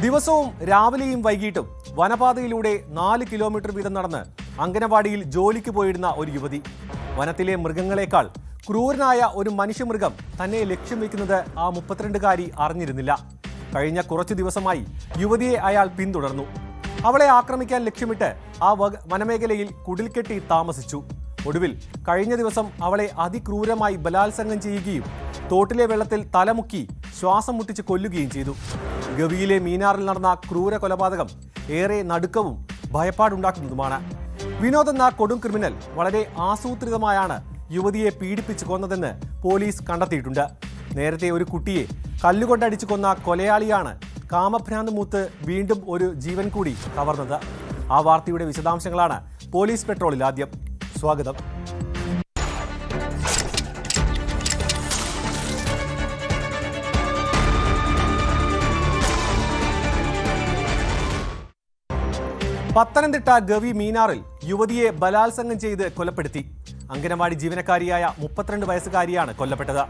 ദിവസവും രാവിലെയും വൈകിട്ടും വനപാതയിലൂടെ 4 കിലോമീറ്റർ വീതം നടന്ന് അംഗനവാടിയിൽ ജോലിക്ക് പോയിരുന്ന ഒരു യുവതി. വനത്തിലെ മൃഗങ്ങളെക്കാൾ ക്രൂരനായ ഒരു മനുഷ്യമൃഗം തന്നെ ലക്ഷ്യം വയ്ക്കുന്നത് ആ 32കാരി അറിഞ്ഞിരുന്നില്ല. കഴിഞ്ഞ കുറച്ചു ദിവസമായി യുവതിയെ അയാൾ പിന്തുടർന്നു. അവളെ ആക്രമിക്കാൻ ലക്ഷ്യമിട്ട് ആ വനമേഖലയിൽ കുടിൽക്കെട്ടി താമസിച്ചു. ഒടുവിൽ കഴിഞ്ഞ ദിവസം അവളെ അതിക്രൂരമായി ബലാത്സംഗം ചെയ്യുകയും തോട്ടിലെ വെള്ളത്തിൽ തലമുക്കി ശ്വാസം മുട്ടിച്ച് കൊല്ലുകയും ചെയ്തു. ഗവിയിലെ മീനാറിൽ നടന്ന ക്രൂര കൊലപാതകം ഏറെ നടുക്കവും ഭയപ്പാടുണ്ടാക്കുന്നതുമാണ്. വിനോദ് എന്ന കൊടും ക്രിമിനൽ വളരെ ആസൂത്രിതമായാണ് യുവതിയെ പീഡിപ്പിച്ച് കൊന്നതെന്ന് പോലീസ് കണ്ടെത്തിയിട്ടുണ്ട്. നേരത്തെ ഒരു കുട്ടിയെ കല്ലുകൊണ്ടടിച്ചു കൊന്ന കൊലയാളിയാണ് കാമഭ്രാന്ത് മൂത്ത് വീണ്ടും ഒരു ജീവൻ കൂടി കവർന്നത്. ആ വാർത്തയുടെ വിശദാംശങ്ങളാണ് പോലീസ് പെട്രോളിൽ ആദ്യം. സ്വാഗതം. പത്തനംതിട്ട ഗവി മീനാറിൽ യുവതിയെ ബലാത്സംഗം ചെയ്ത് കൊലപ്പെടുത്തി. അംഗനവാടി ജീവനക്കാരിയായ 32 വയസ്സുകാരിയാണ് കൊല്ലപ്പെട്ടത്.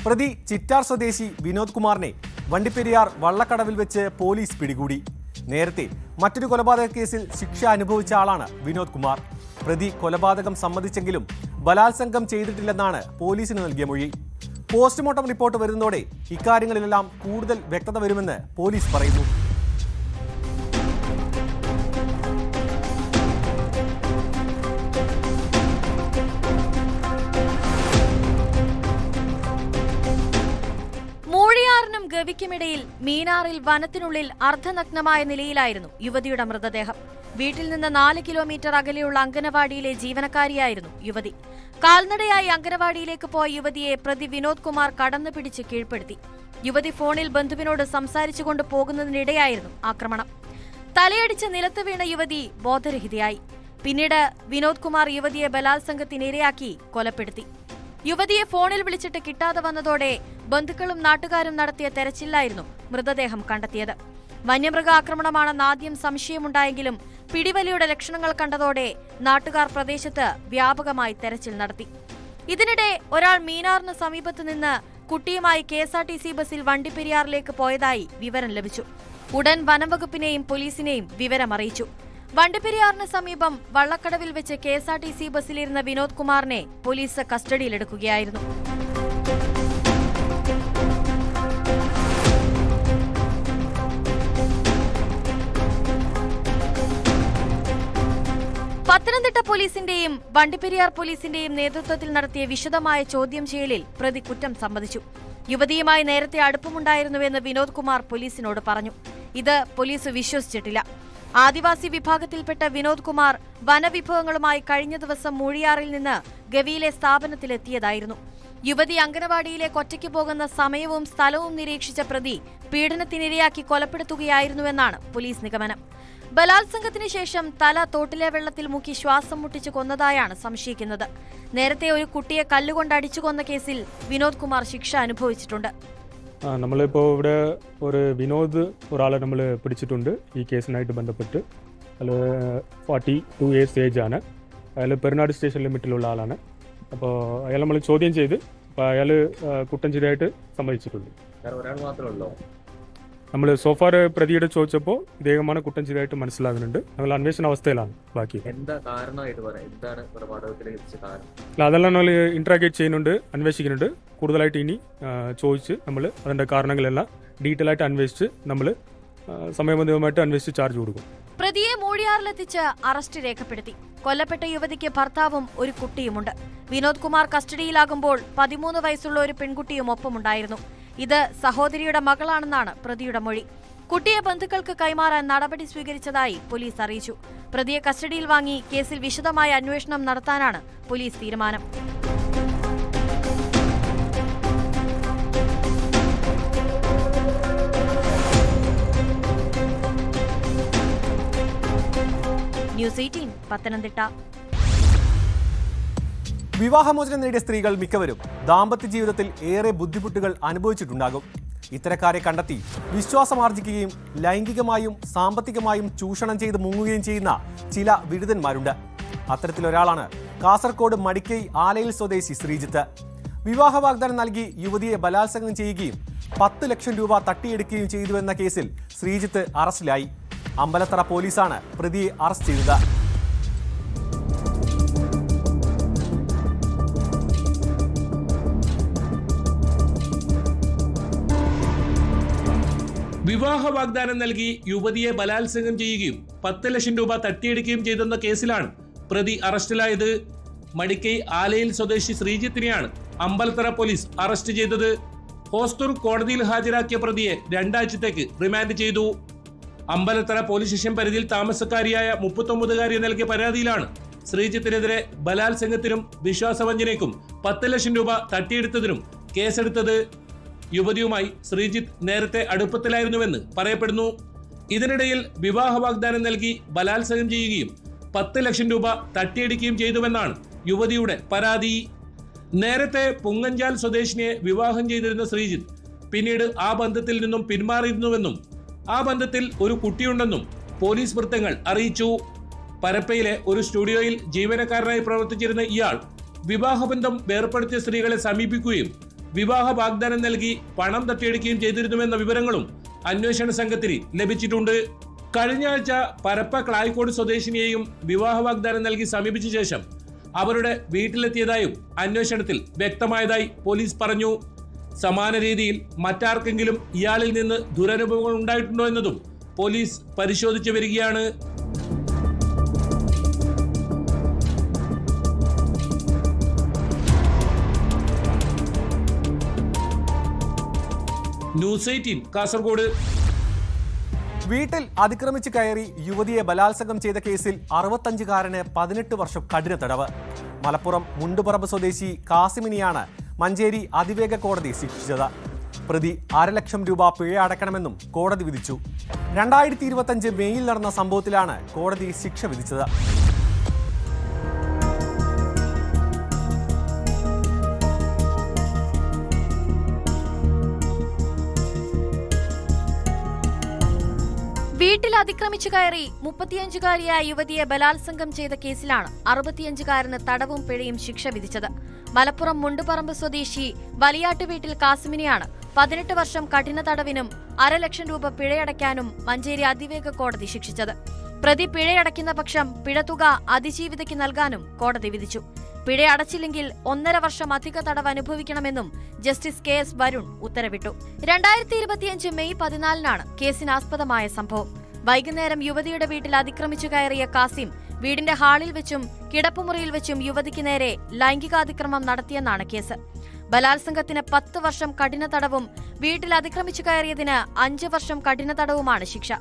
പ്രതി ചിറ്റാർ സ്വദേശി വിനോദ് കുമാറിനെ വണ്ടിപ്പെരിയാർ വള്ളക്കടവിൽ വെച്ച് പോലീസ് പിടികൂടി. നേരത്തെ മറ്റൊരു കൊലപാതക കേസിൽ ശിക്ഷ അനുഭവിച്ച ആളാണ് വിനോദ് കുമാർ. പ്രതി കൊലപാതകം സമ്മതിച്ചെങ്കിലും ബലാത്സംഗം ചെയ്തിട്ടില്ലെന്നാണ് പോലീസിന് നൽകിയ മൊഴി. പോസ്റ്റ്മോർട്ടം റിപ്പോർട്ട് വരുന്നതോടെ ഇക്കാര്യങ്ങളിലെല്ലാം കൂടുതൽ വ്യക്തത വരുമെന്ന് പോലീസ് പറയുന്നു. മൂഴിയാറിനും ഗവിക്കുമിടയിൽ മീനാറിൽ വനത്തിനുള്ളിൽ അർദ്ധനഗ്നമായ നിലയിലായിരുന്നു യുവതിയുടെ മൃതദേഹം. വീട്ടിൽ നിന്ന് 4 കിലോമീറ്റർ അകലെയുള്ള അംഗനവാടിയിലെ ജീവനക്കാരിയായിരുന്നു യുവതി. കാൽനടയായി അംഗനവാടിയിലേക്ക് പോയ യുവതിയെ പ്രതി വിനോദ് കുമാർ കടന്നു പിടിച്ച് കീഴ്പ്പെടുത്തി. യുവതി ഫോണിൽ ബന്ധുവിനോട് സംസാരിച്ചുകൊണ്ട് പോകുന്നതിനിടെയായിരുന്നു ആക്രമണം. തലയടിച്ച് നിലത്ത് വീണ യുവതി ബോധരഹിതയായി. പിന്നീട് വിനോദ് കുമാർ യുവതിയെ ബലാത്സംഗത്തിനിരയാക്കി കൊലപ്പെടുത്തി. യുവതിയെ ഫോണിൽ വിളിച്ചിട്ട് കിട്ടാതെ വന്നതോടെ ബന്ധുക്കളും നാട്ടുകാരും നടത്തിയ തെരച്ചിലായിരുന്നു മൃതദേഹം കണ്ടെത്തിയത്. വന്യമൃഗ ആക്രമണമാണെന്ന് ആദ്യം സംശയമുണ്ടായെങ്കിലും പിടിവലിയുടെ ലക്ഷണങ്ങൾ കണ്ടതോടെ നാട്ടുകാർ പ്രദേശത്ത് വ്യാപകമായി തെരച്ചിൽ നടത്തി. ഇതിനിടെ ഒരാൾ മീനാറിന് സമീപത്ത് നിന്ന് കുട്ടിയുമായി KSRTC ബസ്സിൽ വണ്ടിപ്പെരിയാറിലേക്ക് പോയതായി വിവരം ലഭിച്ചു. ഉടൻ വനംവകുപ്പിനെയും പോലീസിനെയും വിവരമറിയിച്ചു. വണ്ടിപ്പെരിയാറിന് സമീപം വള്ളക്കടവിൽ വെച്ച് KSRTC ബസ്സിലിരുന്ന വിനോദ് കുമാറിനെ പോലീസ് കസ്റ്റഡിയിലെടുക്കുകയായിരുന്നു. പത്തനംതിട്ട പോലീസിന്റെയും വണ്ടിപ്പെരിയാർ പോലീസിന്റെയും നേതൃത്വത്തിൽ നടത്തിയ വിശദമായ ചോദ്യം ചെയ്യലിൽ പ്രതി കുറ്റം സമ്മതിച്ചു. യുവതിയുമായി നേരത്തെ അടുപ്പമുണ്ടായിരുന്നുവെന്ന് വിനോദ് കുമാർ പോലീസിനോട് പറഞ്ഞു. ഇത് പോലീസ് വിശ്വസിച്ചിട്ടില്ല. ആദിവാസി വിഭാഗത്തിൽപ്പെട്ട വിനോദ് കുമാർ വനവിഭവങ്ങളുമായി കഴിഞ്ഞ ദിവസം മൂഴിയാറിൽ നിന്ന് ഗവിയിലെ സ്ഥാപനത്തിലെത്തിയതായിരുന്നു. യുവതി അംഗനവാടിയിലേക്ക് ഒറ്റയ്ക്ക് പോകുന്ന സമയവും സ്ഥലവും നിരീക്ഷിച്ച പ്രതി പീഡനത്തിനിരയാക്കി കൊലപ്പെടുത്തുകയായിരുന്നുവെന്നാണ് പോലീസ് നിഗമനം. ബലാത്സംഗത്തിന് ശേഷം തല തോട്ടിലെ വെള്ളത്തിൽ മുക്കി ശ്വാസം മുട്ടിച്ച് കൊന്നതായാണ് സംശയിക്കുന്നത്. നേരത്തെ ഒരു കുട്ടിയെ കല്ലുകൊണ്ട് അടിച്ചു കൊന്ന കേസിൽ വിനോദ് കുമാർ ശിക്ഷ അനുഭവിച്ചിട്ടുണ്ട്. നമ്മളിപ്പോൾ ഇവിടെ ഒരു വിനോദ് ഒരാളെ നമ്മൾ പിടിച്ചിട്ടുണ്ട് ഈ കേസിനായിട്ട് ബന്ധപ്പെട്ട്. അയാൾ 42 years ഏജ് ആണ്. അയാൾ പെരുന്നാട് സ്റ്റേഷൻ ലിമിറ്റിലുള്ള ആളാണ്. അപ്പോൾ അയാൾ നമ്മൾ ചോദ്യം ചെയ്ത് അയാൾ കുറ്റം ചെയ്തതായിട്ട് സമ്മതിച്ചിട്ടുണ്ട്. ഒരാൾ മാത്രമേ ഉള്ളൂ. നമ്മൾ സോഫാർ പ്രതിയുടെ ചോദിച്ചപ്പോൾ ഇദ്ദേഹമാണ് കുറ്റം ചെയ്തതായിട്ട് മനസ്സിലാകുന്നുണ്ട്. ഞങ്ങൾ അന്വേഷണ അവസ്ഥയിലാണ്. ബാക്കി എന്താ കാരണമായിട്ട് പറയാം, എന്താണ് കൊലപാതകത്തിലേക്ക് കാരണം? അതെല്ലാം നമ്മൾ ഇന്ററാഗേറ്റ് ചെയ്യുന്നുണ്ട്, അന്വേഷിക്കുന്നുണ്ട്. കൂടുതലായിട്ട് ഇനി ചോദിച്ച് നമ്മൾ അതിന്റെ കാരണങ്ങളെല്ലാം ഡീറ്റെയിൽ ആയിട്ട് അന്വേഷിച്ച് നമ്മൾ സമയബന്ധിതമായിട്ട് അന്വേഷിച്ച് ചാർജ് കൊടുക്കും. പ്രതിയെ മൂഴിയാറിലെത്തിച്ച് അറസ്റ്റ് രേഖപ്പെടുത്തി. കൊല്ലപ്പെട്ട യുവതിക്ക് ഭർത്താവും ഒരു കുട്ടിയുമുണ്ട്. വിനോദ് കുമാർ കസ്റ്റഡിയിലാകുമ്പോൾ 13 വയസ്സുള്ള ഒരു പെൺകുട്ടിയും ഒപ്പമുണ്ടായിരുന്നു. ഇത് സഹോദരിയുടെ മകളാണെന്നാണ് പ്രതിയുടെ മൊഴി. കുട്ടിയെ ബന്ധുക്കൾക്ക് കൈമാറാൻ നടപടി സ്വീകരിച്ചതായി പോലീസ് അറിയിച്ചു. പ്രതിയെ കസ്റ്റഡിയിൽ വാങ്ങി കേസിൽ വിശദമായ അന്വേഷണം നടത്താനാണ് പോലീസ് തീരുമാനം. ന്യൂസ് 18 പത്തനംതിട്ട. വിവാഹമോചനം നേടിയ സ്ത്രീകൾ മിക്കവരും ദാമ്പത്യ ജീവിതത്തിൽ ഏറെ ബുദ്ധിമുട്ടുകൾ അനുഭവിച്ചിട്ടുണ്ടാകും. ഇത്തരക്കാരെ കണ്ടെത്തി വിശ്വാസമാർജിക്കുകയും ലൈംഗികമായും സാമ്പത്തികമായും ചൂഷണം ചെയ്ത് മുങ്ങുകയും ചെയ്യുന്ന ചില വിരുദ്ധന്മാരുണ്ട്. അത്തരത്തിലൊരാളാണ് കാസർഗോഡ് മടിക്കൈ ആലയിൽ സ്വദേശി ശ്രീജിത്ത്. വിവാഹ വാഗ്ദാനം നൽകി യുവതിയെ ബലാത്സംഗം ചെയ്യുകയും 10 ലക്ഷം രൂപ തട്ടിയെടുക്കുകയും ചെയ്തുവെന്ന കേസിൽ ശ്രീജിത്ത് അറസ്റ്റിലായി. അമ്പലത്തറ പോലീസാണ് പ്രതിയെ അറസ്റ്റ് ചെയ്തത്. വിവാഹ വാഗ്ദാനം നൽകി യുവതിയെ ബലാത്സംഗം ചെയ്യുകയും 10 ലക്ഷം രൂപ തട്ടിയെടുക്കുകയും ചെയ്തെന്ന കേസിലാണ് പ്രതി അറസ്റ്റിലായത്. മടിക്കൈ ആലയിൽ സ്വദേശി ശ്രീജിത്തിനെയാണ് അമ്പലത്തറ പോലീസ് അറസ്റ്റ് ചെയ്തത്. ഹോസ്ദുർഗ് കോടതിയിൽ ഹാജരാക്കിയ പ്രതിയെ 2 ആഴ്ചത്തേക്ക് റിമാൻഡ് ചെയ്തു. അമ്പലത്തറ പോലീസ് സ്റ്റേഷൻ പരിധിയിൽ താമസക്കാരിയായ 39-കാരി നൽകിയ പരാതിയിലാണ് ശ്രീജിത്തിനെതിരെ ബലാത്സംഗത്തിനും വിശ്വാസവഞ്ചനയ്ക്കും 10 ലക്ഷം രൂപ തട്ടിയെടുത്തതിനും കേസെടുത്തത്. യുവതിയുമായി ശ്രീജിത്ത് നേരത്തെ അടുപ്പത്തിലായിരുന്നുവെന്ന് പറയപ്പെടുന്നു. ഇതിനിടയിൽ വിവാഹ വാഗ്ദാനം നൽകി ബലാത്സംഗം ചെയ്യുകയും 10 ലക്ഷം രൂപ തട്ടിയെടുക്കുകയും ചെയ്തുവെന്നാണ് യുവതിയുടെ പരാതി. നേരത്തെ പുങ്ങഞ്ചാൽ സ്വദേശിനിയെ വിവാഹം ചെയ്തിരുന്ന ശ്രീജിത്ത് പിന്നീട് ആ ബന്ധത്തിൽ നിന്നും പിന്മാറിയിരുന്നുവെന്നും ആ ബന്ധത്തിൽ ഒരു കുട്ടിയുണ്ടെന്നും പോലീസ് വൃത്തങ്ങൾ അറിയിച്ചു. പരപ്പയിലെ ഒരു സ്റ്റുഡിയോയിൽ ജീവനക്കാരനായി പ്രവർത്തിച്ചിരുന്ന ഇയാൾ വിവാഹബന്ധം വേർപ്പെടുത്തിയ സ്ത്രീകളെ സമീപിക്കുകയും വിവാഹ വാഗ്ദാനം നൽകി പണം തട്ടിയെടുക്കുകയും ചെയ്തിരുന്നുവെന്ന വിവരങ്ങളും അന്വേഷണ സംഘത്തിന് ലഭിച്ചിട്ടുണ്ട്. കഴിഞ്ഞ ആഴ്ച പരപ്പ ക്ലായിക്കോട് സ്വദേശിനിയെയും വിവാഹ വാഗ്ദാനം നൽകി സമീപിച്ച ശേഷം അവരുടെ വീട്ടിലെത്തിയതായും അന്വേഷണത്തിൽ വ്യക്തമായതായി പോലീസ് പറഞ്ഞു. സമാന രീതിയിൽ മറ്റാർക്കെങ്കിലും ഇയാളിൽ നിന്ന് ദുരനുഭവങ്ങൾ ഉണ്ടായിട്ടുണ്ടോ എന്നതും പോലീസ് പരിശോധിച്ചു വരികയാണ്. ന്യൂസ് 18 കാസർഗോഡ്. വീട്ടിൽ അതിക്രമിച്ച് കയറി യുവതിയെ ബലാത്സംഗം ചെയ്ത കേസിൽ 65-കാരന് 18 വർഷം കഠിന തടവ്. മലപ്പുറം മുണ്ടുപറമ്പ് സ്വദേശി കാസിമിനെയാണ് മഞ്ചേരി അതിവേഗ കോടതി ശിക്ഷിച്ചത്. പ്രതി 1.5 ലക്ഷം രൂപ പിഴ അടയ്ക്കണമെന്നും കോടതി വിധിച്ചു. 2025 മെയ്യിൽ നടന്ന സംഭവത്തിലാണ് കോടതി ശിക്ഷ വിധിച്ചത്. വീട്ടിൽ അതിക്രമിച്ചു കയറി 35-കാരിയായ യുവതിയെ ബലാത്സംഗം ചെയ്ത കേസിലാണ് 65-കാരന് തടവും പിഴയും ശിക്ഷ വിധിച്ചത്. മലപ്പുറം മുണ്ടുപറമ്പ് സ്വദേശി വലിയാട്ട് വീട്ടിൽ കാസിമിനെയാണ് 18 വർഷം കഠിന തടവിനും 1.5 ലക്ഷം രൂപ പിഴയടയ്ക്കാനും മഞ്ചേരി അതിവേഗ കോടതി ശിക്ഷിച്ചത്. പ്രതി പിഴയടയ്ക്കുന്ന പക്ഷം പിഴത്തുക അതിജീവിതയ്ക്ക് നൽകാനും കോടതി വിധിച്ചു. പിഴ അടച്ചില്ലെങ്കിൽ 1.5 വർഷം അധിക തടവ് അനുഭവിക്കണമെന്നും ജസ്റ്റിസ് KS വരുൺ ഉത്തരവിട്ടു. 2025 മെയ് 14-നാണ് കേസിനാസ്പദമായ സംഭവം. വൈകുന്നേരം യുവതിയുടെ വീട്ടിൽ അതിക്രമിച്ചു കയറിയ കാസിം വീടിന്റെ ഹാളിൽ വെച്ചും കിടപ്പുമുറിയിൽ വെച്ചും യുവതിക്ക് നേരെ ലൈംഗികാതിക്രമം നടത്തിയെന്നാണ് കേസ്. ബലാത്സംഗത്തിന് 10 വർഷം കഠിന തടവും വീട്ടിൽ അതിക്രമിച്ചു കയറിയതിന് 5 വർഷം കഠിന തടവുമാണ് ശിക്ഷ.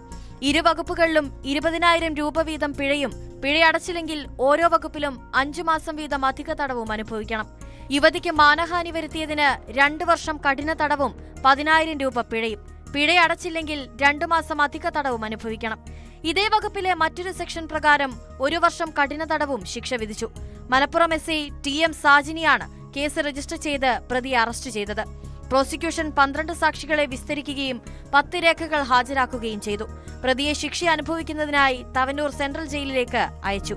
ഇരു വകുപ്പുകളിലും 20,000 രൂപ വീതം പിഴയും പിഴയടച്ചില്ലെങ്കിൽ ഓരോ വകുപ്പിലും 5 മാസം വീതം അധിക തടവും അനുഭവിക്കണം. യുവതിക്ക് മാനഹാനി വരുത്തിയതിന് 2 വർഷം കഠിന തടവും 10,000 രൂപ പിഴയും. പിഴയടച്ചില്ലെങ്കിൽ 2 മാസം അധിക തടവും അനുഭവിക്കണം. ഇതേ വകുപ്പിലെ മറ്റൊരു സെക്ഷൻ പ്രകാരം 1 വർഷം കഠിന തടവും ശിക്ഷ വിധിച്ചു. മലപ്പുറം SI TM സാജിനിയാണ് കേസ് രജിസ്റ്റർ ചെയ്ത് പ്രതിയെ അറസ്റ്റ് ചെയ്തത്. പ്രോസിക്യൂഷൻ 12 സാക്ഷികളെ വിസ്തരിക്കുകയും 10 രേഖകൾ ഹാജരാക്കുകയും ചെയ്തു. പ്രതിയെ ശിക്ഷ അനുഭവിക്കുന്നതിനായി തവനൂർ സെൻട്രൽ ജയിലിലേക്ക് അയച്ചു.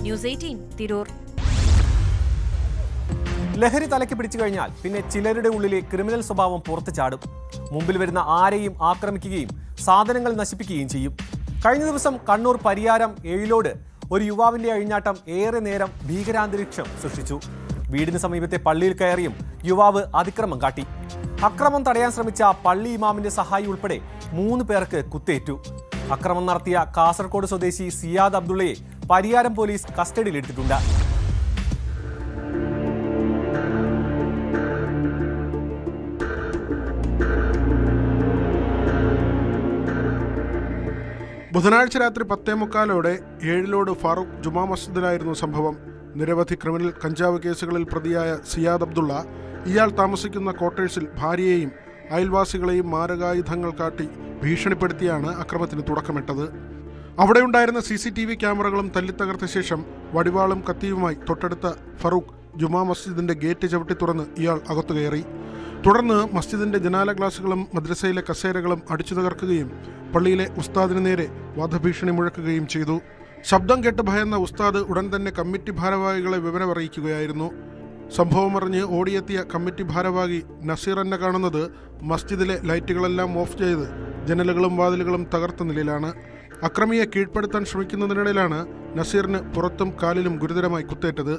ന്യൂസ് 18 തിരൂർ. ലഹരി തലയ്ക്ക് പിടിച്ചു കഴിഞ്ഞാൽ പിന്നെ ചിലരുടെ ഉള്ളിലെ ക്രിമിനൽ സ്വഭാവം പുറത്തു ചാടും. മുമ്പിൽ വരുന്ന ആരെയും ആക്രമിക്കുകയും സാധനങ്ങൾ നശിപ്പിക്കുകയും ചെയ്യും. കഴിഞ്ഞ ദിവസം കണ്ണൂർ പരിയാരം ഏഴിലോട് ഒരു യുവാവിന്റെ അഴിഞ്ഞാട്ടം ഏറെ നേരം ഭീകരാന്തരീക്ഷം സൃഷ്ടിച്ചു. വീടിന് സമീപത്തെ പള്ളിയിൽ കയറിയും യുവാവ് അതിക്രമം കാട്ടി. അക്രമം തടയാൻ ശ്രമിച്ച പള്ളി ഇമാമിന്റെ സഹായി ഉൾപ്പെടെ 3 പേർക്ക് കുത്തേറ്റു. അക്രമം നടത്തിയ കാസർഗോഡ് സ്വദേശി സിയാദ് അബ്ദുള്ളയെ പരിയാരം പോലീസ് കസ്റ്റഡിയിലെടുത്തിട്ടുണ്ട്. ബുധനാഴ്ച രാത്രി 10:45 ഏഴിലോട് ഫാറൂഖ് ജുമാ മസ്ജിദിലായിരുന്നു സംഭവം. നിരവധി ക്രിമിനൽ കഞ്ചാവ് കേസുകളിൽ പ്രതിയായ സിയാദ് അബ്ദുള്ള ഇയാൾ താമസിക്കുന്ന ക്വാർട്ടേഴ്സിൽ ഭാര്യയെയും അയൽവാസികളെയും മാരകായുധങ്ങൾ കാട്ടി ഭീഷണിപ്പെടുത്തിയാണ് അക്രമത്തിന് തുടക്കമിട്ടത്. അവിടെയുണ്ടായിരുന്ന CCTV ക്യാമറകളും തല്ലിത്തകർത്ത ശേഷം വടിവാളും കത്തിയുമായി തൊട്ടടുത്ത ഫറൂഖ് ജുമാ മസ്ജിദിന്റെ ഗേറ്റ് ചവിട്ടി തുറന്ന് ഇയാൾ അകത്തുകയറി. തുടർന്ന് മസ്ജിദിന്റെ ജനാല ഗ്ലാസുകളും മദ്രസയിലെ കസേരകളും അടിച്ചു തകർക്കുകയും പള്ളിയിലെ ഉസ്താദിന് നേരെ വധഭീഷണി മുഴക്കുകയും ചെയ്തു. ശബ്ദം കേട്ട് ഭയന്ന ഉസ്താദ് ഉടൻ തന്നെ കമ്മിറ്റി ഭാരവാഹികളെ വിവരമറിയിക്കുകയായിരുന്നു. സംഭവമറിഞ്ഞ് ഓടിയെത്തിയ കമ്മിറ്റി ഭാരവാഹി നസീർ എന്നെ കാണുന്നത് മസ്ജിദിലെ ലൈറ്റുകളെല്ലാം ഓഫ് ചെയ്ത് ജനലുകളും വാതിലുകളും തകർത്ത നിലയിലാണ്. അക്രമിയെ കീഴ്പ്പെടുത്താൻ ശ്രമിക്കുന്നതിനിടയിലാണ് നസീറിന് പുറത്തും കാലിലും ഗുരുതരമായി കുത്തേറ്റത്.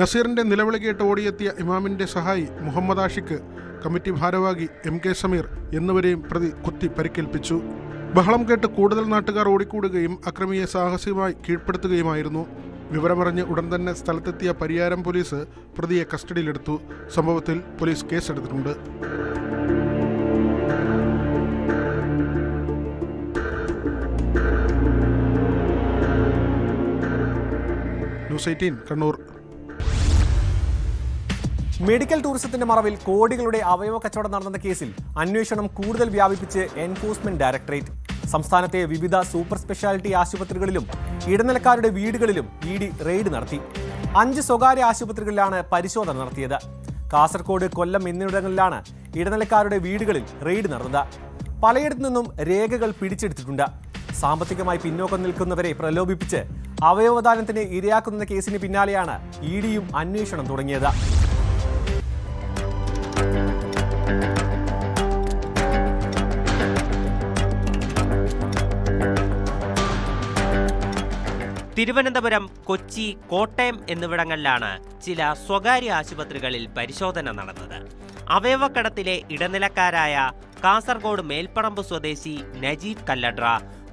നസീറിന്റെ നിലവിളി കേട്ട് ഓടിയെത്തിയ ഇമാമിന്റെ സഹായി മുഹമ്മദ് ആഷിഖ്, കമ്മിറ്റി ഭാരവാഹി MK സമീർ എന്നിവരെയും പ്രതി കുത്തി പരിക്കേൽപ്പിച്ചു. ബഹളം കേട്ട് കൂടുതൽ നാട്ടുകാർ ഓടിക്കൂടുകയും അക്രമിയെ സാഹസികമായി കീഴ്പ്പെടുത്തുകയുമായിരുന്നു. വിവരമറിഞ്ഞ് ഉടൻ തന്നെ സ്ഥലത്തെത്തിയ പരിയാരം പോലീസ് പ്രതിയെ കസ്റ്റഡിയിലെടുത്തു. സംഭവത്തിൽ പോലീസ് കേസെടുത്തിട്ടുണ്ട്. ന്യൂസ് 18 കണ്ണൂർ. മെഡിക്കൽ ടൂറിസത്തിന്റെ മറവിൽ കോടികളുടെ അവയവ കച്ചവടം നടന്ന കേസിൽ അന്വേഷണം കൂടുതൽ വ്യാപിപ്പിച്ച് എൻഫോഴ്സ്മെന്റ് ഡയറക്ടറേറ്റ്. സംസ്ഥാനത്തെ വിവിധ സൂപ്പർ സ്പെഷ്യാലിറ്റി ആശുപത്രികളിലും ഇടനിലക്കാരുടെ വീടുകളിലും ED റെയ്ഡ് നടത്തി. 5 സ്വകാര്യ ആശുപത്രികളിലാണ് പരിശോധന നടത്തിയത്. കാസർഗോഡ്, കൊല്ലം എന്നിവിടങ്ങളിലാണ് ഇടനിലക്കാരുടെ വീടുകളിൽ റെയ്ഡ് നടന്നത്. പലയിടത്തു നിന്നും രേഖകൾ പിടിച്ചെടുത്തിട്ടുണ്ട്. സാമ്പത്തികമായി പിന്നോക്കം നിൽക്കുന്നവരെ പ്രലോഭിപ്പിച്ച് അവയവദാനത്തിന് ഇരയാക്കുന്ന കേസിന് പിന്നാലെയാണ് EDയും അന്വേഷണം തുടങ്ങിയത്. തിരുവനന്തപുരം, കൊച്ചി, കോട്ടയം എന്നിവിടങ്ങളിലാണ് ചില സ്വകാര്യ ആശുപത്രികളിൽ പരിശോധന നടന്നത്. അവയവക്കടത്തിലെ ഇടനിലക്കാരായ കാസർഗോഡ് മേൽപ്പറമ്പ് സ്വദേശി നജീബ് കല്ലട്ര,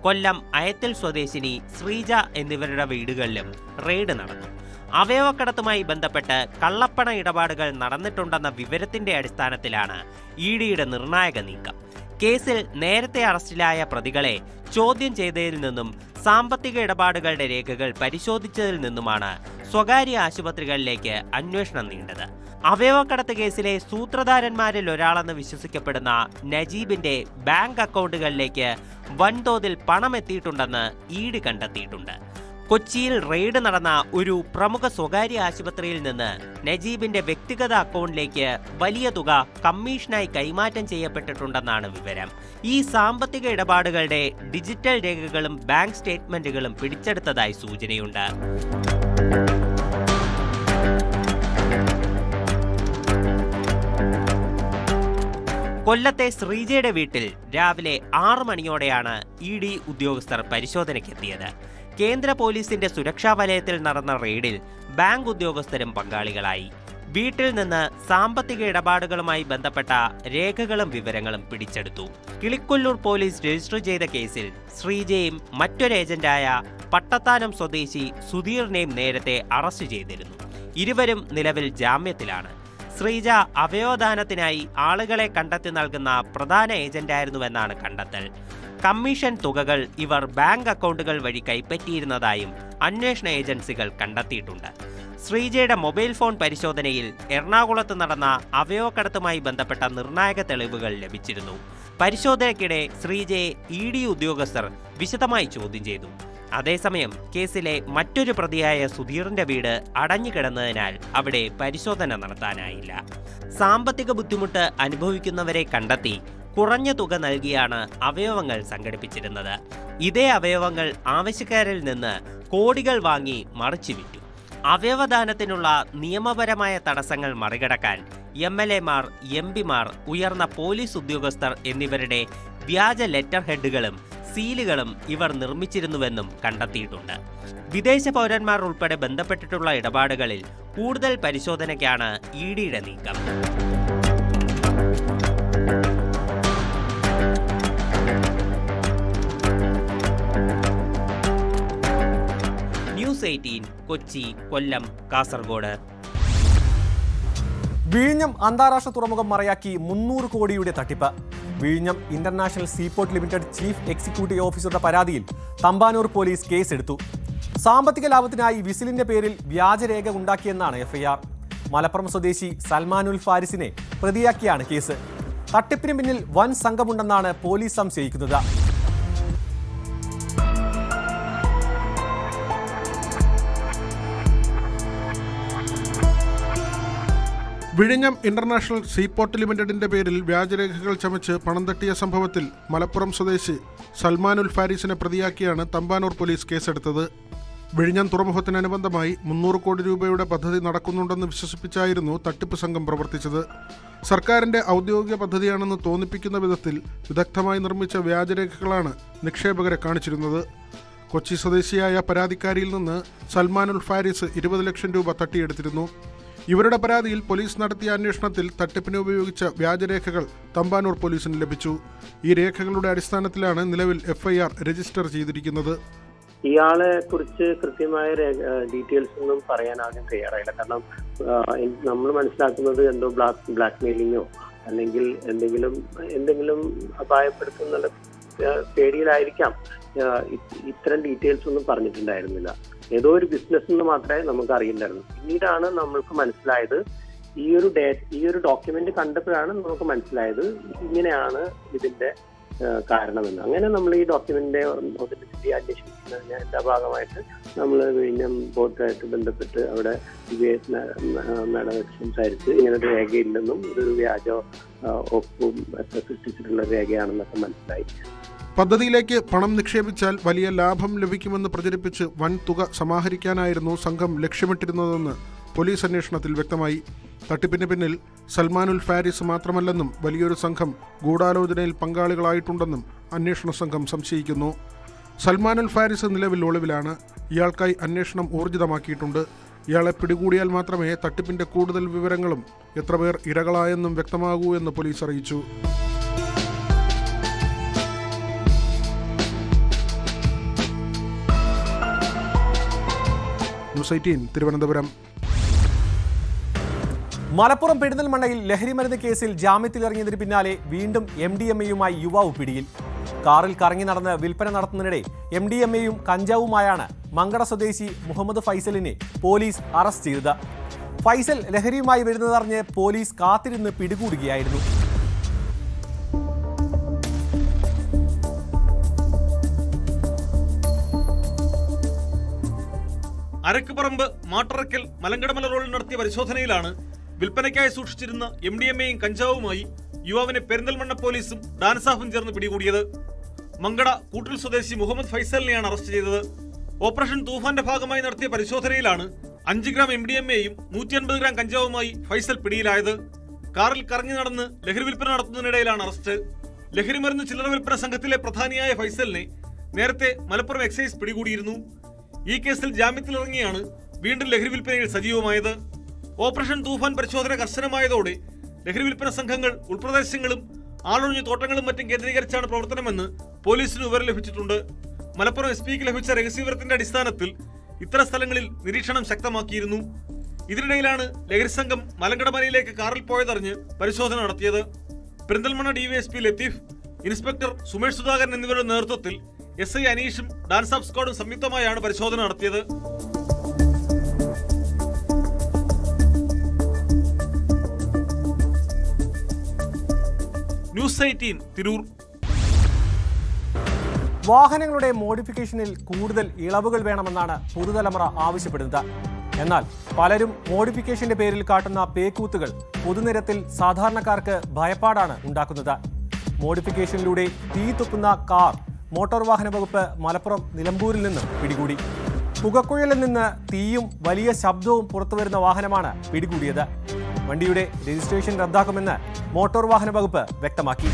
കൊല്ലം അയത്തിൽ സ്വദേശിനി ശ്രീജ എന്നിവരുടെ വീടുകളിലും റെയ്ഡ് നടന്നു. അവയവക്കടത്തുമായി ബന്ധപ്പെട്ട് കള്ളപ്പണ ഇടപാടുകൾ നടന്നിട്ടുണ്ടെന്ന വിവരത്തിന്റെ അടിസ്ഥാനത്തിലാണ് EDയുടെ നിർണായക നീക്കം. കേസിൽ നേരത്തെ അറസ്റ്റിലായ പ്രതികളെ ചോദ്യം ചെയ്തതിൽ നിന്നും സാമ്പത്തിക ഇടപാടുകളുടെ രേഖകൾ പരിശോധിച്ചതിൽ നിന്നുമാണ് സ്വകാര്യ ആശുപത്രികളിലേക്ക് അന്വേഷണം നീണ്ടത്. അവയവക്കടത്ത് കേസിലെ സൂത്രധാരന്മാരിൽ ഒരാളെന്ന് വിശ്വസിക്കപ്പെടുന്ന നജീബിന്റെ ബാങ്ക് അക്കൗണ്ടുകളിലേക്ക് വൻതോതിൽ പണം എത്തിയിട്ടുണ്ടെന്ന് ED കണ്ടെത്തിയിട്ടുണ്ട്. കൊച്ചിയിൽ റെയ്ഡ് നടന്ന ഒരു പ്രമുഖ സ്വകാര്യ ആശുപത്രിയിൽ നിന്ന് നജീബിന്റെ വ്യക്തിഗത അക്കൗണ്ടിലേക്ക് വലിയ തുക കമ്മീഷനായി കൈമാറ്റം ചെയ്യപ്പെട്ടിട്ടുണ്ടെന്നാണ് വിവരം. ഈ സാമ്പത്തിക ഇടപാടുകളുടെ ഡിജിറ്റൽ രേഖകളും ബാങ്ക് സ്റ്റേറ്റ്മെന്റുകളും പിടിച്ചെടുത്തതായി സൂചനയുണ്ട്. കൊല്ലത്തെ ശ്രീജയുടെ വീട്ടിൽ രാവിലെ 6 മണിയോടെയാണ് ED ഉദ്യോഗസ്ഥർ പരിശോധനയ്ക്കെത്തിയത്. കേന്ദ്ര പോലീസിന്റെ സുരക്ഷാ വലയത്തിൽ നടന്ന റെയ്ഡിൽ ബാങ്ക് ഉദ്യോഗസ്ഥരും പങ്കാളികളായി. വീട്ടിൽ നിന്ന് സാമ്പത്തിക ഇടപാടുകളുമായി ബന്ധപ്പെട്ട രേഖകളും വിവരങ്ങളും പിടിച്ചെടുത്തു. കിളിക്കൊല്ലൂർ പോലീസ് രജിസ്റ്റർ ചെയ്ത കേസിൽ ശ്രീജയും മറ്റൊരു ഏജന്റായ പട്ടത്താനം സ്വദേശി സുധീറിനെയും നേരത്തെ അറസ്റ്റ് ചെയ്തിരുന്നു. ഇരുവരും നിലവിൽ ജാമ്യത്തിലാണ്. ശ്രീജ അവയവദാനത്തിനായി ആളുകളെ കണ്ടെത്തി നൽകുന്ന പ്രധാന ഏജന്റായിരുന്നുവെന്നാണ് കണ്ടെത്തൽ. കമ്മീഷൻ തുകകൾ ഇവർ ബാങ്ക് അക്കൗണ്ടുകൾ വഴി കൈപ്പറ്റിയിരുന്നതായും അന്വേഷണ ഏജൻസികൾ കണ്ടെത്തിയിട്ടുണ്ട്. ശ്രീജയുടെ മൊബൈൽ ഫോൺ പരിശോധനയിൽ എറണാകുളത്ത് നടന്ന അവയവക്കടത്തുമായി ബന്ധപ്പെട്ട നിർണായക തെളിവുകൾ ലഭിച്ചിരുന്നു. പരിശോധനയ്ക്കിടെ ശ്രീജയെ ED ഉദ്യോഗസ്ഥർ വിശദമായി ചോദ്യം ചെയ്തു. അതേസമയം കേസിലെ മറ്റൊരു പ്രതിയായ സുധീറിന്റെ വീട് അടഞ്ഞുകിടന്നതിനാൽ അവിടെ പരിശോധന നടത്താനായില്ല. സാമ്പത്തിക ബുദ്ധിമുട്ട് അനുഭവിക്കുന്നവരെ കണ്ടെത്തി കുറഞ്ഞ തുക നൽകിയാണ് അവയവങ്ങൾ സംഘടിപ്പിച്ചിരുന്നത്. ഇതേ അവയവങ്ങൾ ആവശ്യക്കാരിൽ നിന്ന് കോടികൾ വാങ്ങി മറിച്ചു വിറ്റു. അവയവദാനത്തിനുള്ള നിയമപരമായ തടസ്സങ്ങൾ മറികടക്കാൻ MLA-മാർ, MP-മാർ, ഉയർന്ന പോലീസ് ഉദ്യോഗസ്ഥർ എന്നിവരുടെ വ്യാജ ലെറ്റർ ഹെഡുകളും സീലുകളും ഇവർ നിർമ്മിച്ചിരുന്നുവെന്നും കണ്ടെത്തിയിട്ടുണ്ട്. വിദേശ പൗരന്മാർ ഉൾപ്പെടെ ബന്ധപ്പെട്ടിട്ടുള്ള ഇടപാടുകളിൽ കൂടുതൽ പരിശോധനയ്ക്കാണ് EDയുടെ നീക്കം. ന്യൂസ് 18 കൊച്ചി, കൊല്ലം, കാസർഗോഡ്. വിഴിഞ്ഞം അന്താരാഷ്ട്ര തുറമുഖം മറയാക്കി 300 കോടിയുടെ തട്ടിപ്പ്. വിഴിഞ്ഞം international seaport limited chief executive ഓഫീസറുടെ പരാതിയിൽ തമ്പാനൂർ പോലീസ് കേസെടുത്തു. സാമ്പത്തിക ലാഭത്തിനായി വിസിലിന്റെ പേരിൽ വ്യാജരേഖ ഉണ്ടാക്കിയെന്നാണ് FIR. മലപ്പുറം സ്വദേശി സൽമാനുൽ ഫാരിസിനെ പ്രതിയാക്കിയാണ് കേസ്. തട്ടിപ്പിന് പിന്നിൽ വൻ സംഘമുണ്ടെന്നാണ് പോലീസ് സംശയിക്കുന്നത്. വിഴിഞ്ഞം ഇന്റർനാഷണൽ സീപോർട്ട് ലിമിറ്റഡിന്റെ പേരിൽ വ്യാജരേഖകൾ ചമച്ച് പണം തട്ടിയ സംഭവത്തിൽ മലപ്പുറം സ്വദേശി സൽമാനുൽ ഫാരിസിനെ പ്രതിയാക്കിയാണ് തമ്പാനൂർ പോലീസ് കേസെടുത്തത്. വിഴിഞ്ഞം തുറമുഖത്തിനനുബന്ധമായി 300 കോടി രൂപയുടെ പദ്ധതി നടക്കുന്നുണ്ടെന്ന് വിശ്വസിപ്പിച്ചായിരുന്നു തട്ടിപ്പ് സംഘം പ്രവർത്തിച്ചത്. സർക്കാരിന്റെ ഔദ്യോഗിക പദ്ധതിയാണെന്ന് തോന്നിപ്പിക്കുന്ന വിധത്തിൽ വിദഗ്ധമായി നിർമ്മിച്ച വ്യാജരേഖകളാണ് നിക്ഷേപകരെ കാണിച്ചിരുന്നത്. കൊച്ചി സ്വദേശിയായ പരാതിക്കാരിയിൽ നിന്ന് സൽമാനുൽ ഫാരിസ് 20 ലക്ഷം രൂപ തട്ടിയെടുത്തിരുന്നു. ഇവരുടെ പരാതിയിൽ പോലീസ് നടത്തിയ അന്വേഷണത്തിൽ തട്ടിപ്പിന് ഉപയോഗിച്ച വ്യാജരേഖകൾ തമ്പാനൂർ പോലീസിന് ലഭിച്ചു. ഈ രേഖകളുടെ അടിസ്ഥാനത്തിലാണ് നിലവിൽ FIR രജിസ്റ്റർ ചെയ്തിരിക്കുന്നത്. ഇയാളെ കുറിച്ച് കൃത്യമായ ഡീറ്റെയിൽസ് ഒന്നും പറയാൻ ആദ്യം തയ്യാറായില്ല. കാരണം നമ്മൾ മനസ്സിലാക്കുന്നത് എന്തോ ബ്ലാക്ക് മെയിലിങ്ങോ അല്ലെങ്കിൽ എന്തെങ്കിലും അപായപ്പെടുത്തുന്ന പേടിയിലായിരിക്കാം ഇത്തരം ഡീറ്റെയിൽസ് ഒന്നും പറഞ്ഞിട്ടുണ്ടായിരുന്നില്ല. ഏതോ ഒരു ബിസിനസ് എന്ന് മാത്രമേ നമുക്ക് അറിയില്ലായിരുന്നു. പിന്നീടാണ് നമ്മൾക്ക് മനസ്സിലായത്, ഈ ഒരു ഡോക്യുമെന്റ് കണ്ടപ്പോഴാണ് നമുക്ക് മനസ്സിലായത് ഇങ്ങനെയാണ് ഇതിന്റെ കാരണമെന്ന്. അങ്ങനെ നമ്മൾ ഈ ഡോക്യുമെന്റിന്റെ ഒതന്റിസിറ്റി അന്വേഷിക്കുന്നതിന്റെ ഭാഗമായിട്ട് നമ്മൾ വിഴിഞ്ഞം ബോർഡുമായിട്ട് ബന്ധപ്പെട്ട് അവിടെ മാഡം സംസാരിച്ച് ഇങ്ങനെ ഒരു രേഖയില്ലെന്നും ഇതൊരു വ്യാജ ഒപ്പും ഒക്കെ സൃഷ്ടിച്ചിട്ടുള്ള രേഖയാണെന്നൊക്കെ മനസ്സിലായി. പദ്ധതിയിലേക്ക് പണം നിക്ഷേപിച്ചാൽ വലിയ ലാഭം ലഭിക്കുമെന്ന് പ്രചരിപ്പിച്ച് വൻ തുക സമാഹരിക്കാനായിരുന്നു സംഘം ലക്ഷ്യമിട്ടിരുന്നതെന്ന് പോലീസ് അന്വേഷണത്തിൽ വ്യക്തമായി. തട്ടിപ്പിന് പിന്നിൽ സൽമാനുൽ ഫാരിസ് മാത്രമല്ലെന്നും വലിയൊരു സംഘം ഗൂഢാലോചനയിൽ പങ്കാളികളായിട്ടുണ്ടെന്നും അന്വേഷണ സംഘം സംശയിക്കുന്നു. സൽമാനുൽ ഫാരിസ് നിലവിൽ ഒളിവിലാണ്. ഇയാൾക്കായി അന്വേഷണം ഊർജിതമാക്കിയിട്ടുണ്ട്. ഇയാളെ പിടികൂടിയാൽ മാത്രമേ തട്ടിപ്പിന്റെ കൂടുതൽ വിവരങ്ങളും എത്ര പേർ ഇരകളായെന്നും വ്യക്തമാകൂ എന്ന് പോലീസ് അറിയിച്ചു. ന്യൂസ് 18 തിരുവനന്തപുരം. മലപ്പുറം പെരിന്തൽമണ്ണയിൽ ലഹരിമരുന്ന് കേസിൽ ജാമ്യത്തിലിറങ്ങിയതിന് പിന്നാലെ വീണ്ടും MDMAയുമായി യുവാവ് പിടിയിൽ. കാറിൽ കറങ്ങി നടന്ന് വിൽപ്പന നടത്തുന്നതിനിടെ MDMAയും കഞ്ചാവുമായാണ് മങ്കട സ്വദേശി മുഹമ്മദ് ഫൈസലിനെ പോലീസ് അറസ്റ്റ് ചെയ്തത്. ഫൈസൽ ലഹരിയുമായി വരുന്നതറിഞ്ഞ് പോലീസ് കാത്തിരുന്ന് പിടികൂടുകയായിരുന്നു. അരക്കുപറമ്പ് മാട്ടറക്കൽ മലങ്കടമല റോഡിൽ നടത്തിയ പരിശോധനയിലാണ് വിൽപ്പനയ്ക്കായി സൂക്ഷിച്ചിരുന്ന MDMAയും കഞ്ചാവുമായി യുവാവിനെ പെരിന്തൽമണ്ണ പോലീസും ഡാൻസാഫും ചേർന്ന് പിടികൂടിയത്. മങ്കട കൂട്ടിൽ സ്വദേശി മുഹമ്മദ് ഫൈസലിനെയാണ് അറസ്റ്റ് ചെയ്തത്. ഓപ്പറേഷൻ തൂഫാന്റെ ഭാഗമായി നടത്തിയ പരിശോധനയിലാണ് 5 ഗ്രാം MDMAയും 150 ഗ്രാം കഞ്ചാവുമായി ഫൈസൽ പിടിയിലായത്. കാറിൽ കറങ്ങി നടന്ന് ലഹരി വിൽപ്പന നടത്തുന്നതിനിടയിലാണ് അറസ്റ്റ്. ലഹരിമരുന്ന് ചില്ലറ വിൽപ്പന സംഘത്തിലെ പ്രധാനിയായ ഫൈസലിനെ നേരത്തെ മലപ്പുറം എക്സൈസ് പിടികൂടിയിരുന്നു. ഈ കേസിൽ ജാമ്യത്തിലിറങ്ങിയാണ് വീണ്ടും ലഹരി വിൽപ്പനയിൽ സജീവമായത്. ഓപ്പറേഷൻ തൂഫാൻ പരിശോധന കർശനമായതോടെ ലഹരി വിൽപ്പന സംഘങ്ങൾ ഉൾപ്രദേശങ്ങളും ആളൊഴിഞ്ഞ തോട്ടങ്ങളും മറ്റും കേന്ദ്രീകരിച്ചാണ് പ്രവർത്തനമെന്ന് പോലീസിന് വിവരം ലഭിച്ചിട്ടുണ്ട്. മലപ്പുറം SPക്ക് ലഭിച്ച രഹസ്യവിവരത്തിന്റെ അടിസ്ഥാനത്തിൽ ഇത്തരം സ്ഥലങ്ങളിൽ നിരീക്ഷണം ശക്തമാക്കിയിരുന്നു. ഇതിനിടയിലാണ് ലഹരി സംഘം മലങ്കടമലയിലേക്ക് കാറിൽ പോയതറിഞ്ഞ് പരിശോധന നടത്തിയത്. പെരിന്തൽമണ്ണ DYSP ലത്തീഫ്, ഇൻസ്പെക്ടർ സുമേഷ് സുധാകരൻ എന്നിവരുടെ നേതൃത്വത്തിൽ SI അനീഷും ഡാൻസാഫ് സ്ക്വാഡും സംയുക്തമായാണ് പരിശോധന നടത്തിയത്. ന്യൂസ് 18 തിരൂർ. വാഹനങ്ങളുടെ മോഡിഫിക്കേഷനിൽ കൂടുതൽ ഇളവുകൾ വേണമെന്നാണ് പുതുതലമുറ ആവശ്യപ്പെടുന്നത്. എന്നാൽ പലരും മോഡിഫിക്കേഷന്റെ പേരിൽ കാട്ടുന്ന പേക്കൂത്തുകൾ പൊതുനിരത്തിൽ സാധാരണക്കാർക്ക് ഭയപ്പാടാണ് ഉണ്ടാക്കുന്നത്. മോഡിഫിക്കേഷനിലൂടെ തീ തുപ്പുന്ന കാർ മോട്ടോർ വാഹന വകുപ്പ് മലപ്പുറം നിലമ്പൂരിൽ നിന്നും പിടികൂടി. പുകക്കുഴലിൽ നിന്ന് തീയും വലിയ ശബ്ദവും പുറത്തുവരുന്ന വാഹനമാണ് പിടികൂടിയത്. വണ്ടിയുടെ രജിസ്ട്രേഷൻ റദ്ദാക്കുമെന്ന് മോട്ടോർ വാഹന വകുപ്പ് വ്യക്തമാക്കി.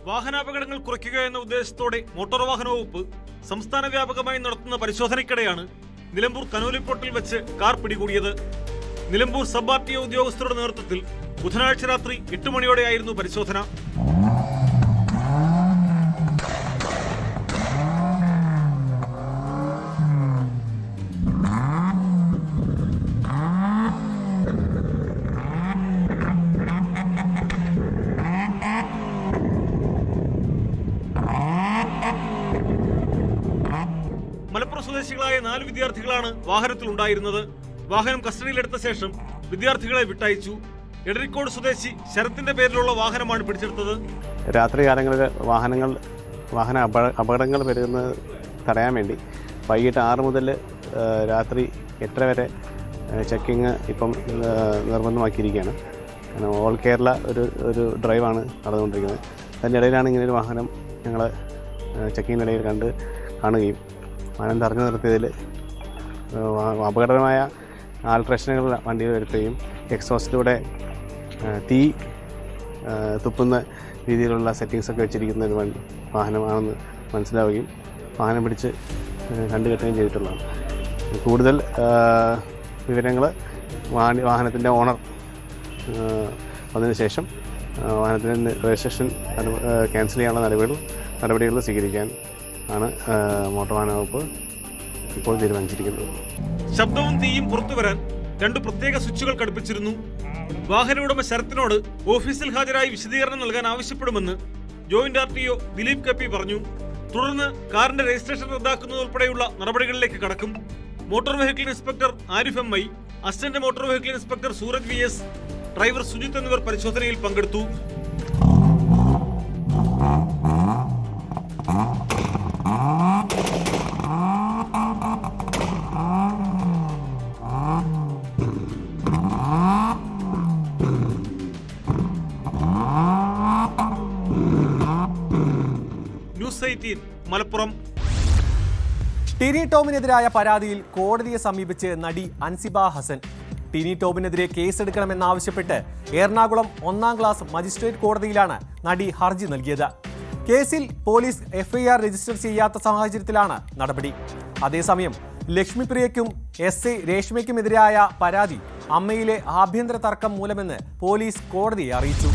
വാഹനാപകടങ്ങൾ കുറയ്ക്കുക എന്ന ഉദ്ദേശത്തോടെ മോട്ടോർ വാഹന വകുപ്പ് സംസ്ഥാന വ്യാപകമായി നടത്തുന്ന പരിശോധനയ്ക്കിടെയാണ് നിലമ്പൂർ കനോലിപ്പോട്ടിൽ വെച്ച് കാർ പിടികൂടിയത്. നിലമ്പൂർ സബ് RTO ഉദ്യോഗസ്ഥരുടെ നേതൃത്വത്തിൽ ബുധനാഴ്ച രാത്രി 8 മണിയോടെയായിരുന്നു പരിശോധന. മലപ്പുറം സ്വദേശികളായ 4 വിദ്യാർത്ഥികളാണ് വാഹനത്തിൽ ഉണ്ടായിരുന്നത്. വാഹനം കസ്റ്റഡിയിലെടുത്ത ശേഷം വിദ്യാർത്ഥികളെ വിട്ടയച്ചു. എടരിക്കോട് സ്വദേശി ശരത്തിന്റെ പേരിലുള്ള വാഹനമാണ് പിടിച്ചെടുത്തത്. രാത്രികാലങ്ങളിൽ വാഹന അപകടങ്ങൾ വരുന്നത് തടയാൻ വേണ്ടി വൈകിട്ട് 6 മുതൽ രാത്രി 8 വരെ ചെക്കിങ് ഇപ്പം നിർബന്ധമാക്കിയിരിക്കുകയാണ്. ഓൾ കേരള ഒരു ഡ്രൈവാണ് നടന്നുകൊണ്ടിരിക്കുന്നത്. അതിൻ്റെ ഇടയിലാണ് ഇങ്ങനൊരു വാഹനം ഞങ്ങൾ ചെക്കിങ്ങിനിടയിൽ കാണുകയും വാഹനം തടഞ്ഞു നിർത്തിയതിൽ അപകടകരമായ ആൾട്രേഷനുകൾ വണ്ടിയിൽ വരുത്തുകയും എക്സോസ്റ്റിലൂടെ തീ തുപ്പുന്ന രീതിയിലുള്ള സെറ്റിങ്സൊക്കെ വെച്ചിരിക്കുന്ന ഒരു വാഹനമാണെന്ന് മനസ്സിലാവുകയും വാഹനം പിടിച്ച് കണ്ടുകെട്ടുകയും ചെയ്തിട്ടുള്ളതാണ്. കൂടുതൽ വിവരങ്ങൾ വാഹനത്തിൻ്റെ ഓണർ അതിനുശേഷം വാഹനത്തിൻ്റെ രജിസ്ട്രേഷൻ ക്യാൻസൽ ചെയ്യാനുള്ള നടപടികൾ സ്വീകരിക്കാൻ ആണ് മോട്ടോർ വാഹന വകുപ്പ് ഇപ്പോൾ തീരുമാനിച്ചിരിക്കുന്നത്. ശബ്ദവും തീയും പുറത്തുവരാൻ 2 പ്രത്യേക സ്വിച്ചുകൾ ഘടിപ്പിച്ചിരുന്നു. വാഹന ഉടമ ശരത്തിനോട് ഓഫീസിൽ ഹാജരായി വിശദീകരണം നൽകാൻ ആവശ്യപ്പെടുമെന്ന് ജോയിന്റ് RTO ദിലീപ് കെ.പി. പറഞ്ഞു. തുടർന്ന് കാറിന്റെ രജിസ്ട്രേഷൻ റദ്ദാക്കുന്നതുൾപ്പെടെയുള്ള നടപടികളിലേക്ക് കടക്കും. Motor vehicle inspector Arif MI, assistant motor vehicle inspector Suraj VS, driver Sujith എന്നിവർ പരിശോധനയിൽ പങ്കെടുത്തു. ന്യൂസ് 18 മലപ്പുറം. ടിനി ടോമിനെതിരായ പരാതിയിൽ കോടതിയെ സമീപിച്ച് നടി അൻസിബ ഹസൻ. ടിനി ടോമിനെതിരെ കേസെടുക്കണമെന്നാവശ്യപ്പെട്ട് എറണാകുളം 1-ാം ക്ലാസ് മജിസ്ട്രേറ്റ് കോടതിയിലാണ് നടി ഹർജി നൽകിയത്. കേസിൽ പോലീസ് FIR രജിസ്റ്റർ ചെയ്യാത്ത സാഹചര്യത്തിലാണ് നടപടി. അതേസമയം ലക്ഷ്മിപ്രിയയ്ക്കും SI രേഷ്മയ്ക്കുമെതിരായ പരാതി അമ്മയിലെ ആഭ്യന്തര തർക്കം മൂലമെന്ന് പോലീസ് കോടതിയെ അറിയിച്ചു.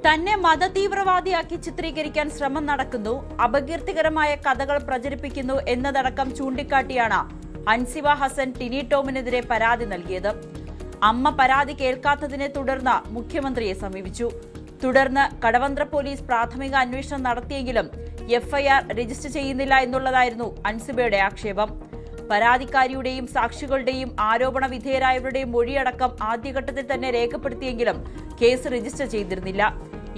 തന്നെ മതതീവ്രവാദിയാക്കി ചിത്രീകരിക്കാൻ ശ്രമം നടക്കുന്നു, അപകീർത്തികരമായ കഥകൾ പ്രചരിപ്പിക്കുന്നു എന്നതടക്കം ചൂണ്ടിക്കാട്ടിയാണ് അൻസിബ ഹസൻ ടിനി ടോമിനെതിരെ പരാതി നൽകിയത്. അമ്മ പരാതി കേൾക്കാത്തതിനെ തുടർന്ന് മുഖ്യമന്ത്രിയെ സമീപിച്ചു. തുടർന്ന് കടവന്ത്ര പോലീസ് പ്രാഥമിക അന്വേഷണം നടത്തിയെങ്കിലും FIR രജിസ്റ്റർ ചെയ്യുന്നില്ല എന്നുള്ളതായിരുന്നു അൻസിബയുടെ ആക്ഷേപം. പരാതിക്കാരിയുടെയും സാക്ഷികളുടെയും ആരോപണ വിധേയരായവരുടെയും മൊഴിയടക്കം ആദ്യഘട്ടത്തിൽ തന്നെ രേഖപ്പെടുത്തിയെങ്കിലും കേസ് രജിസ്റ്റർ ചെയ്തിരുന്നില്ല.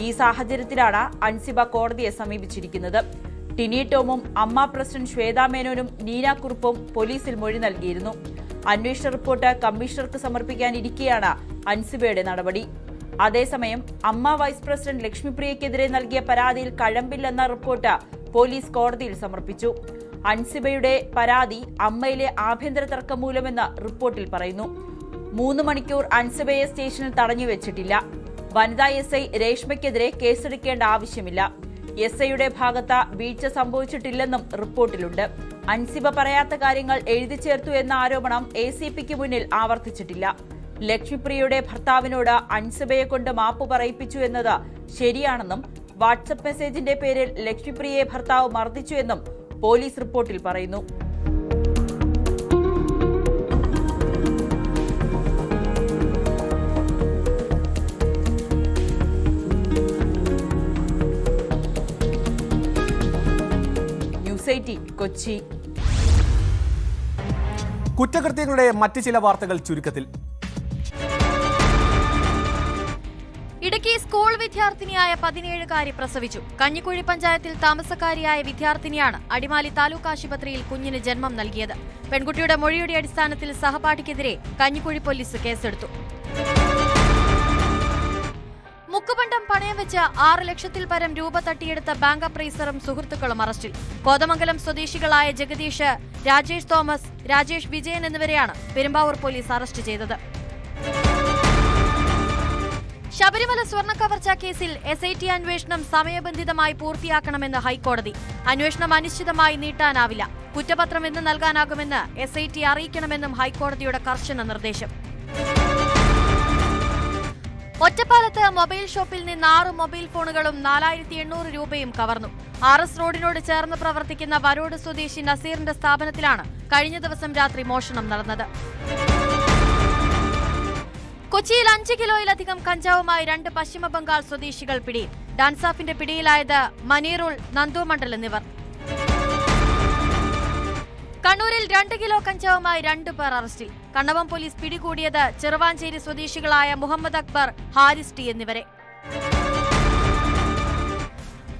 ഈ സാഹചര്യത്തിലാണ് അൻസിബ കോടതിയെ സമീപിച്ചിരിക്കുന്നത്. ടിനി ടോമും അമ്മ പ്രസിഡന്റ് ശ്വേതാ മേനോനും നീന കുറുപ്പും പോലീസിൽ മൊഴി നൽകിയിരുന്നു. അന്വേഷണ റിപ്പോർട്ട് കമ്മീഷണർക്ക് സമർപ്പിക്കാനിരിക്കെയാണ് അൻസിബയുടെ നടപടി. അതേസമയം അമ്മ വൈസ് പ്രസിഡന്റ് ലക്ഷ്മിപ്രിയയ്ക്കെതിരെ നൽകിയ പരാതിയിൽ കഴമ്പില്ലെന്ന റിപ്പോർട്ട് പോലീസ് കോടതിയിൽ സമർപ്പിച്ചു. അൻസിബയുടെ പരാതി അമ്മയിലെ ആഭ്യന്തര തർക്കം മൂലമെന്ന് റിപ്പോർട്ടിൽ പറയുന്നു. 3 മണിക്കൂർ അൻസിബയെ സ്റ്റേഷനിൽ തടഞ്ഞുവെച്ചിട്ടില്ല. വനിതാ SI രേഷ്മയ്ക്കെതിരെ കേസെടുക്കേണ്ട ആവശ്യമില്ല. SIയുടെ ഭാഗത്ത് വീഴ്ച സംഭവിച്ചിട്ടില്ലെന്നും റിപ്പോർട്ടിലുണ്ട്. അൻസിബ പറയാത്ത കാര്യങ്ങൾ എഴുതി ചേർത്തു എന്ന ആരോപണം ACPക്ക് മുന്നിൽ ആവർത്തിച്ചിട്ടില്ല. ലക്ഷ്മിപ്രിയയുടെ ഭർത്താവിനോട് അൻസിബയെ കൊണ്ട് മാപ്പ് പറയിപ്പിച്ചു എന്നത് ശരിയാണെന്നും വാട്സപ്പ് മെസ്സേജിന്റെ പേരിൽ ലക്ഷ്മിപ്രിയയെ ഭർത്താവ് മർദ്ദിച്ചു എന്നും പോലീസ് റിപ്പോർട്ടിൽ പറയുന്നു. ന്യൂസ് 18 കൊച്ചി. കുറ്റകൃത്യങ്ങളുടെ മറ്റ് ചില വാർത്തകൾ ചുരുക്കത്തിൽ. ഇടുക്കി സ്കൂൾ വിദ്യാർത്ഥിനിയായ 17-കാരി പ്രസവിച്ചു. കഞ്ഞിക്കുഴി പഞ്ചായത്തിൽ താമസക്കാരിയായ വിദ്യാർത്ഥിനിയാണ് അടിമാലി താലൂക്ക് ആശുപത്രിയിൽ കുഞ്ഞിന് ജന്മം നൽകിയത്. പെൺകുട്ടിയുടെ മൊഴിയുടെ അടിസ്ഥാനത്തിൽ സഹപാഠിക്കെതിരെ കഞ്ഞിക്കുഴി പോലീസ് കേസെടുത്തു. മുക്കുപണ്ടം പണയം വെച്ച് 6 ലക്ഷത്തിൽ പരം രൂപ തട്ടിയെടുത്ത ബാങ്ക് അപ്രൈസറും സുഹൃത്തുക്കളും അറസ്റ്റിൽ. കോതമംഗലം സ്വദേശികളായ ജഗദീഷ്, രാജേഷ് തോമസ്, രാജേഷ് വിജയൻ എന്നിവരെയാണ് പെരുമ്പാവൂർ പോലീസ് അറസ്റ്റ് ചെയ്തത്. ശബരിമല സ്വർണ്ണ കവർച്ചാ കേസിൽ SIT അന്വേഷണം സമയബന്ധിതമായി പൂർത്തിയാക്കണമെന്ന് ഹൈക്കോടതി. അന്വേഷണം അനിശ്ചിതമായി നീട്ടാനാവില്ല. കുറ്റപത്രം എന്ന് നൽകാനാകുമെന്ന് SIT അറിയിക്കണമെന്നും ഹൈക്കോടതിയുടെ കർശന നിർദ്ദേശം. ഒറ്റപ്പാലത്ത് മൊബൈൽ ഷോപ്പിൽ നിന്ന് 6 മൊബൈൽ ഫോണുകളും 4800 രൂപയും കവർന്നു. RS റോഡിനോട് ചേർന്ന് പ്രവർത്തിക്കുന്ന വരോട് സ്വദേശി നസീറിന്റെ സ്ഥാപനത്തിലാണ് കഴിഞ്ഞ ദിവസം രാത്രി മോഷണം നടന്നത്. കൊച്ചിയിൽ 5 കിലോയിലധികം കഞ്ചാവുമായി 2 പശ്ചിമ ബംഗാൾ സ്വദേശികൾ പിടിയിൽ. ഡാൻസാഫിന്റെ പിടിയിലായത് മനീറുൾ, നന്ദു മണ്ഡൽ എന്നിവർ. കണ്ണൂരിൽ 2 കിലോ കഞ്ചാവുമായി 2 പേർ അറസ്റ്റിൽ. കണ്ണവം പോലീസ് പിടികൂടിയത് ചെറുവാഞ്ചേരി സ്വദേശികളായ മുഹമ്മദ് അക്ബർ, ഹാരിസ് ടി എന്നിവരെ.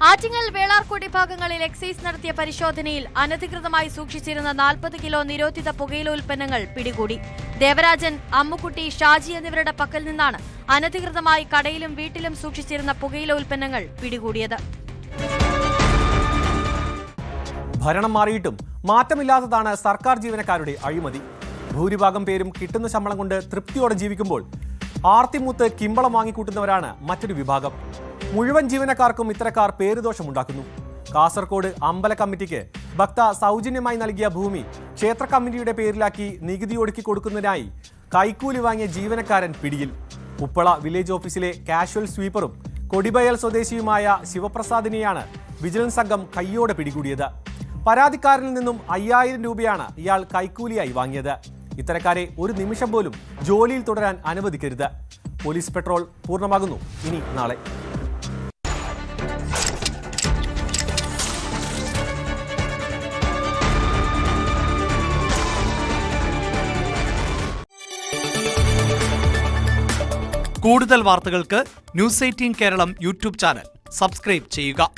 ആറ്റിങ്ങൽ വേളാർക്കോടി ഭാഗങ്ങളിൽ എക്സൈസ് നടത്തിയ പരിശോധനയിൽ അനധികൃതമായി സൂക്ഷിച്ചിരുന്ന 40 കിലോ നിരോധിത പുകയില ഉൽപ്പന്നങ്ങൾ പിടികൂടി. ദേവരാജൻ, അമ്മുക്കുട്ടി, ഷാജി എന്നിവരുടെ പക്കൽ നിന്നാണ് അനധികൃതമായി കടയിലും വീട്ടിലും സൂക്ഷിച്ചിരുന്ന പുകയില ഉൽപ്പന്നങ്ങൾ പിടികൂടിയത്. ഭരണം മാറിയിട്ടും മാറ്റമില്ലാത്തതാണ് സർക്കാർ ജീവനക്കാരുടെ അഴിമതി. ഭൂരിഭാഗം പേരും കിട്ടുന്ന ശമ്പളം കൊണ്ട് തൃപ്തിയോടെ ജീവിക്കുമ്പോൾ ആർത്തിമൂത്ത് കിമ്പളം വാങ്ങിക്കൂട്ടുന്നവരാണ് മറ്റൊരു വിഭാഗം. മുഴുവൻ ജീവനക്കാർക്കും ഇത്തരക്കാർ പേരുദോഷമുണ്ടാക്കുന്നു. കാസർകോട് അമ്പല കമ്മിറ്റിക്ക് ഭക്ത സൗജന്യമായി നൽകിയ ഭൂമി ക്ഷേത്ര കമ്മിറ്റിയുടെ പേരിലാക്കി നികുതി ഒടുക്കി കൊടുക്കുന്നതിനായി കൈക്കൂലി വാങ്ങിയ ജീവനക്കാരൻ പിടിയിൽ. ഉപ്പള വില്ലേജ് ഓഫീസിലെ കാഷ്വൽ സ്വീപ്പറും കൊടിബയൽ സ്വദേശിയുമായ ശിവപ്രസാദിനെയാണ് വിജിലൻസ് സംഘം കയ്യോടെ പിടികൂടിയത്. പരാതിക്കാരനിൽ നിന്നും 5000 രൂപയാണ് ഇയാൾ കൈക്കൂലിയായി വാങ്ങിയത്. ഇത്തരക്കാരെ ഒരു നിമിഷം പോലും ജോലിയിൽ തുടരാൻ അനുവദിക്കരുത്. പോലീസ് പെട്രോൾ പൂർണ്ണമാകുന്നു. ഇനി നാളെ. കൂടുതൽ വാർത്തകൾക്ക് news 18 Keralam YouTube channel subscribe ചെയ്യുക.